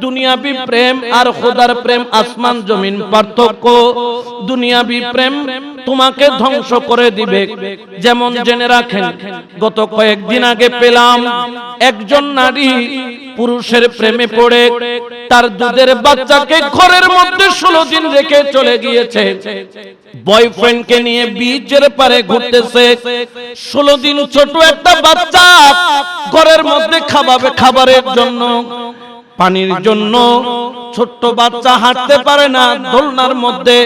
দুনিয়াবি প্রেম আর খোদার প্রেম আসমান জমিন পার্থক্য। দুনিয়াবি প্রেম তোমাকে ধ্বংস করে দিবে। যেমন জেনে রাখেন, গত কয়েকদিন আগে পেলাম একজন নারী পুরুষের প্রেমে পড়ে তার দুধের বাচ্চাকে ঘরের মধ্যে 16 দিন রেখে চলে গিয়েছে। বয়ফ্রেন্ডকে নিয়ে বিচের পারে ঘুরতেছে। 16 দিন ছোট একটা বাচ্চা ঘরের মধ্যে খাবারের জন্য, পানির জন্য। ছোট্ট বাচ্চা হাঁটতে পারে না দোলনার মধ্যে।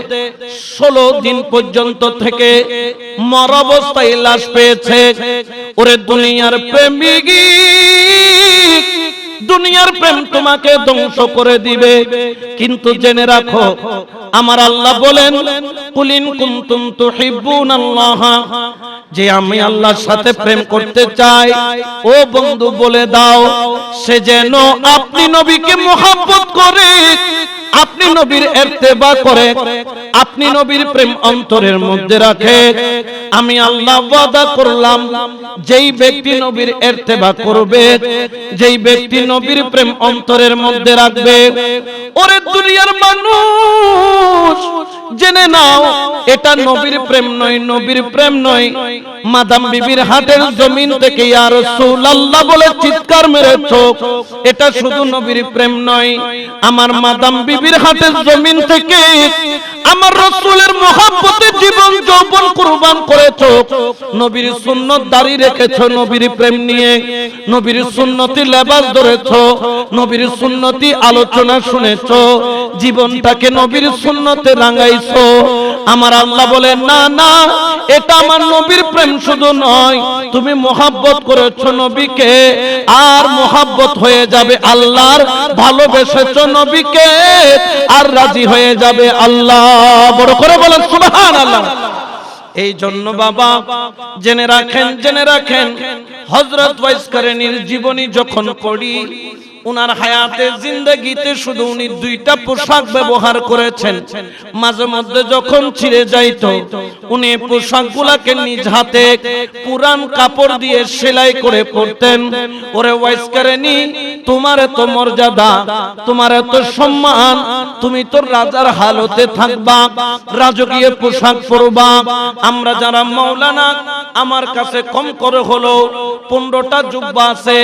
16 দিন পর্যন্ত থেকে মর অবস্থায় লাশ পেয়েছে। ওরে দুনিয়ার প্রেমিক, দুনিয়ার প্রেম তোমাকে ধ্বংস করে দিবে। কিন্তু জেনে রাখো, আমার আল্লাহ বলেন, কুলিন কুনতুম তুহিব্বুনাল্লাহ, যে আমি আল্লাহর সাথে প্রেম করতে চাই, ও বন্ধু বলে দাও সে যেন আপনি নবীকে মহব্বত করে, আপনি নবীর ইত্তেবা করে, আপনি নবীর প্রেম অন্তরের মধ্যে রাখে। আমি আল্লাহ ওয়াদা করলাম, যেই ব্যক্তি নবীর ইত্তেবা করবে, যেই ব্যক্তি নবীর প্রেম অন্তরের মধ্যে রাখবে, ওরে দুনিয়ার মানুষ জেনে নাও, এটা নবীর প্রেম নয়, নবীর প্রেম নয়। মাদাম বিবির হাটের জমিন থেকে ইয়া রাসূলুল্লাহ বলে চিৎকার মেরেছো, এটা শুধু নবীর প্রেম নয়। আমার মাদাম বিবির হাটের জমিন থেকে আমার রাসূলের মহব্বতে জীবন যৌবন কুরবান করেছো। নবীর সুন্নাত দাঁড়ি রেখেছো নবীর প্রেম নিয়ে, নবীর সুন্নতি লেবাস ধরেছো, নবীর সুন্নতি আলোচনা শুনেছো, জীবনটাকে নবীর সুন্নতে রাঙাইছো। আমার আল্লাহ বলে না না, এটা আমার নবীর প্রেম শুধু নয়, তুমি মহব্বত করেছো নবীকে, আর মহব্বত হয়ে যাবে আল্লাহর, ভালোবেসেছো নবীকে আর রাজি হয়ে যাবে আল্লাহ। বড় করে বলেন সুবহানাল্লাহ। এই জন্য বাবা জেনে রাখেন, জেনে রাখেন, হযরত ওয়াইস কারনীর জীবনী যখন পড়ি, উনার হায়াতে জিন্দেগিতে শুধু উনি 2টা পোশাক ব্যবহার করেছেন। মাঝে মধ্যে যখন ছিঁড়ে যাইতো, উনি পোশাকগুলোকে নিজ হাতে পুরান কাপড় দিয়ে সেলাই করে পরতেন। ওরে ওয়াইস কারনী, তোমার এত মর্যাদা, তোমার এত সম্মান, তুমি তো রাজার হালতে থাকবা, রাজকীয় পোশাক পরবা। আমরা যারা মাওলানা, আমার কাছে কম করে হলো 15টা জুব্বা আছে,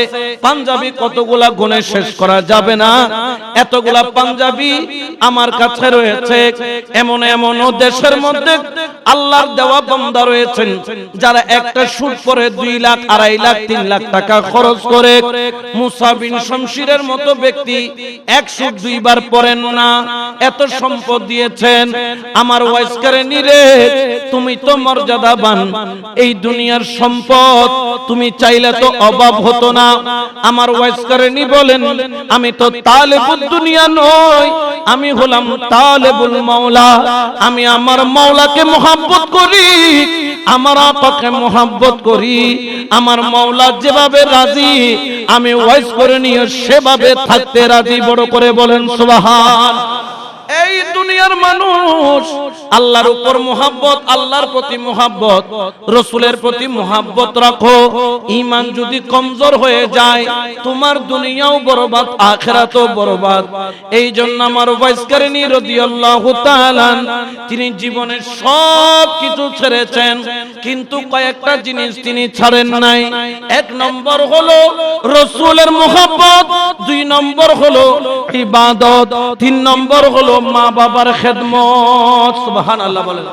পাঞ্জাবি কতগুলা গুনে শেষ করা যাবে না, এতগুলা পাঞ্জাবি আমার কাছে রয়েছে। এমন এমন দেশের মধ্যে আল্লাহর দেওয়া বান্দা রয়েছেন যারা একটা শুট পরে 2 লাখ, 2.5 লাখ, 3 লাখ টাকা খরচ করে। মুসা বিন শমশিরের মতো ব্যক্তি 1 শুট 2 বার পরেন না, এত সম্পদ দিয়েছেন। আমার ওয়াইস কারনী রে, তুমি তো মর্যাদাবান, এই দুনিয়ার সম্পদ তুমি চাইলে তো অভাব হতো না। আমার ওয়াইস কারনী বলেন, আমি তো তালেবুদ দুনিয়া নই, আমি হলাম তালেবুল মাওলা। আমি আমার মাওলাকে মহব্বত করি, আমার আপাকে মহব্বত করি। আমার মাওলা যেভাবে রাজি, আমি ওয়াইস কারনী সেভাবে থাকতে রাজি। বড় করে বলেন সুবহান। এই দুনিয়ার মানুষ আল্লাহর উপর মহব্বত, আল্লাহর প্রতি মহব্বত, রাসূলের প্রতি মহব্বত রাখো। ঈমান যদি কমজোর হয়ে যায়, তোমার দুনিয়াও বরবাদ, আখিরাতও বরবাদ। এই জন্য আমার ওয়াইস কারনী রাদিয়াল্লাহু তাআলা, তিনি জীবনের সব কিছু ছেড়েছেন, কিন্তু কয়েকটা জিনিস তিনি ছাড়েন নাই। 1 নম্বর হলো রাসূলের মহব্বত, 2 নম্বর হলো ইবাদত, 3 নম্বর হলো মা বাবার খেদমত। সুবহানাল্লাহ বলেন।